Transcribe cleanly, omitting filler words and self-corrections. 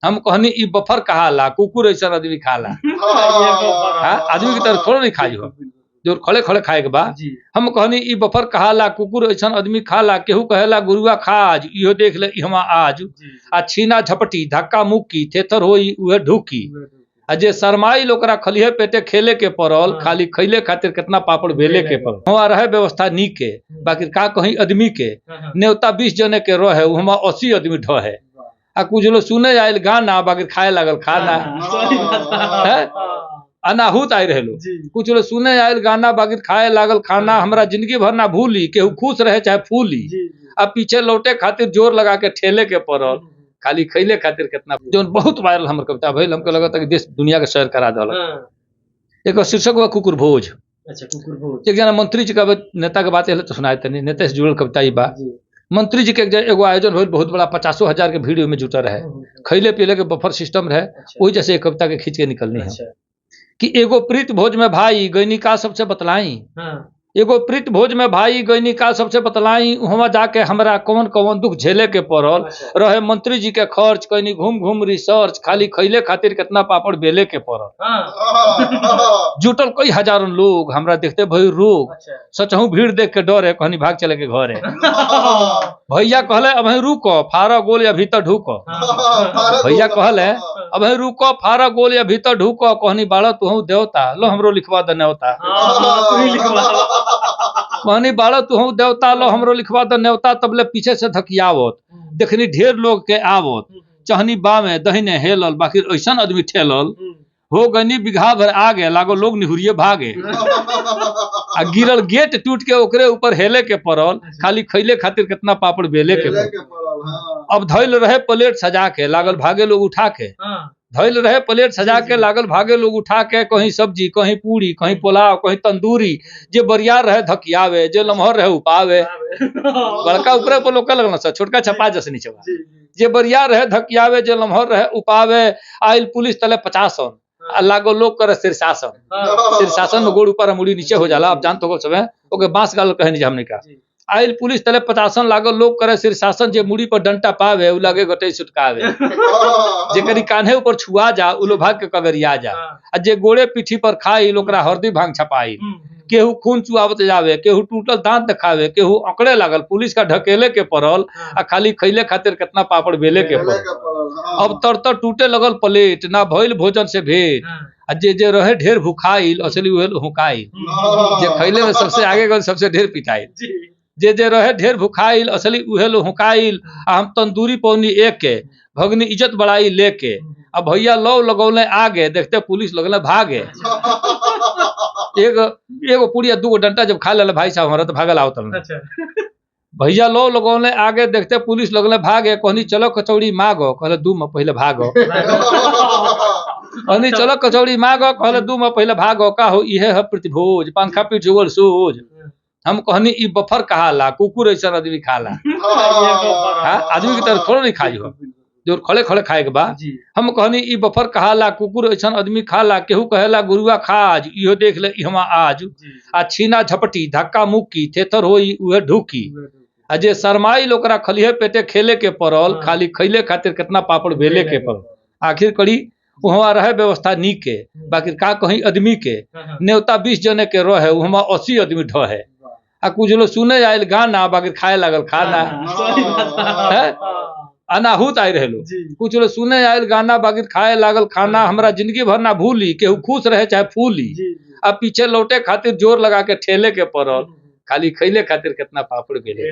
हम कहनी ई बफर कहाला, कुकुर ऐसा आदमी खाला। आदमी की तरह थोड़ा नहीं खाई हो, जो खड़े खड़े खाए के बाद। हम कहनी ई बफर कहाला, कुकुर ऐसा आदमी खाला, केहू कहेला गुरुआ खाज, इहो देख ले इहवा आज। आ छीना झपटी धक्का मुक्की थेथर होई उहे ढुकी। आ जे शरमाई ओकरा खलिहे पेटे खेले के पड़ल, खाली खैले खातिर कितना पापड़ बेले के पड़ल। वहाँ रहे व्यवस्था नीक के, बाकी का कहीं आदमी के न्योता 20 जने के रहे, वहाँ 80 आदमी ढहे। आ कुछ लोग सुने आयल गाना, बाकी खाए लागल खाना। अनाहुत आई रहे लोग, कुछ लोग सुने आयल गाना, बाकी खाए लागल खाना। हमरा जिंदगी भर ना भूली, केहू खुश रहे चाहे फूली। अब पीछे लौटे खातिर जोर लगा के ठेले के पड़ल, खाली खैले खातिर कितना। जो बहुत वायरल हमर कविता भइल, हमको लगा था कि देश दुनिया के शेयर करा दल। एक शीर्षक हुआ कुकुर भोज। अच्छा, कुकुर भोज। एक जना मंत्री जी का नेता के बात तो सुनाए तनी, नेता से जुड़ल कविता ही बा। मंत्री जी के एगो आयोजन भइल, बहुत बड़ा 50,000 के भीड़ में जुटा रहे, खैले पीले के बफर सिस्टम रहे। वही जैसे एक कविता के खींच के निकलनी है कि एगो प्रीत भोज में भाई गैनी का सबसे बतलाई। एगो प्रीत भोज में भाई गैनी का सबसे बतलाई, वहां जाके हमरा कौन कौन दुख झेले के पड़ल। रहे मंत्री जी के खर्च, कहीं घूम घूम रिसर्च, खाली खैले खातिर कितना पापड़ बेले के पड़ल। जुटल कई हजारों लोग, हमरा देखते भई रोग। सचहू भीड़ देख के डर है, कहनी भाग चले के घर है। भैया कहले अब रुको, फारा गोल या भीतर ढूको। भैया कहले अब रुको, फारा गोल या भीतर ढूको। कहनी बाड़ा तू देवता, लो हमरो लिखवा दे न्योता। कहनी बाड़ा तू देवता, लो हमरो लिखवा दे न्योता। तबले पीछे से धकियावत, देखनी ढेर लोग के आवत। चहनी बामे दहिने हेलल, बाकी ऐसा आदमी ठेलल हो गनी बिघा भर आगे, लागो लोग निहुरिये भागे। आ गिरल गेट टूट के ओकरे ऊपर हेले के पड़ल, खाली खैले खातिर कितना पापड़ बेले के पड़ल। अब धैल रहे प्लेट सजा के, लागल भागे लोग उठा के। धैल रहे प्लेट सजा के, लागल भागे लोग उठा के। कहीं सब्जी, कहीं पूरी, कहीं पुलाव, कहीं तंदूरी। जे बरियार रहे धकियावे, जे लम्हर रहे उपावे। बड़का ऊपर पर लोग लगल सा, छोटका छपा जैसे नीचे। जे बरियार रहे धकियावे, जे लम्हर रहे उपावे। आइल पुलिस तले 50 लागो लोग करे शीर्षासन। शीर्षासन में गोड़ ऊपर मुड़ी नीचे हो जाला। अब जानते हो सब है, ओके बांस गाल कहे नहीं हमने का। आइल पुलिस तले 50 लागो लोग करे शीर्षासन। जे मुड़ी पर डंटा पावे, उ लागे गटे सुटकावे। जे करी कान्हे ऊपर छुआ जा, उ लो भाग के कगरिया जा। आ जे गोड़े पीठी पर खाई, ओकरा हरदी भांग छपाई। केहू खून चुआवत जावे, केहू टूटल दांत दिखावे, केहू अकड़े लागल। पुलिस का ढकेले के पड़ल, आ खाली खैले खातिर कितना पापड़ बेले के पड़ल। अब तर टूटे लगल प्लेट, ना भइल भोजन से भेंट। आ जे रहे ढेर भुखाइल, असली उहे हुकाइल। जे खैले में सबसे आगे गल, सबसे ढेर पिटाइल। जे रहे ढेर भुखाइल, असली उहे हुकाइल। आ हम तंदूरी पौनी एक के, भगनी इज्जत बढ़ाई लेके। अब भैया लौ लगौले आगे, देखते पुलिस लगले भागे। एगो पुड़िया 2 डंटा जब खा ले भाई साहब, हमारा तो भागल आवत। भैया लो लगौले आगे, देखते पुलिस लगले भागे। कहनी चलो कचौड़ी मांगो, कहले 2 में पहले भागो। कहनी चलो कचौड़ी मांगो, कहले 2 में पहले भागो। का हो इहे है प्रतिभोज, पंखा पीठ जुगल सोज। हम कहनी ई बफर कहाला, कुकुर ऐसा आदमी खाला। आदमी की तरह थोड़ा नहीं खाई हो, जो खड़े खड़े खाए के बाद। हम कहनी ई बफर कहाला, कुकुर ऐसा आदमी खाला, केहू कहेला गुरुआ खाज, इहो देख ले इहवा आज। आ छीना झपटी धक्का मुक्की थेथर होई उहे ढुकी। आ जे शरमाई ओकरा खलिहे पेटे खेले के पड़ल, खाली खैले खातिर कितना पापड़ बेले के पड़ल। आखिर कड़ी वहाँ रहे व्यवस्था नीक के, बाकी का कहीं आदमी के न्योता 20 जने के रहे, वहाँ 80 आदमी ढहे। आ कुछ लोग सुने आयल गाना, बाकी खाए लागल खाना। अनाहुत आई रहे लोग, कुछ लोग सुने आयल गाना, बाकी खाए लागल खाना। हमरा जिंदगी भर ना भूली, केहू खुश रहे चाहे फूली। अब पीछे लौटे खातिर जोर लगा के ठेले के पड़ल, खाली खैले खातिर कितना पापड़ बेले।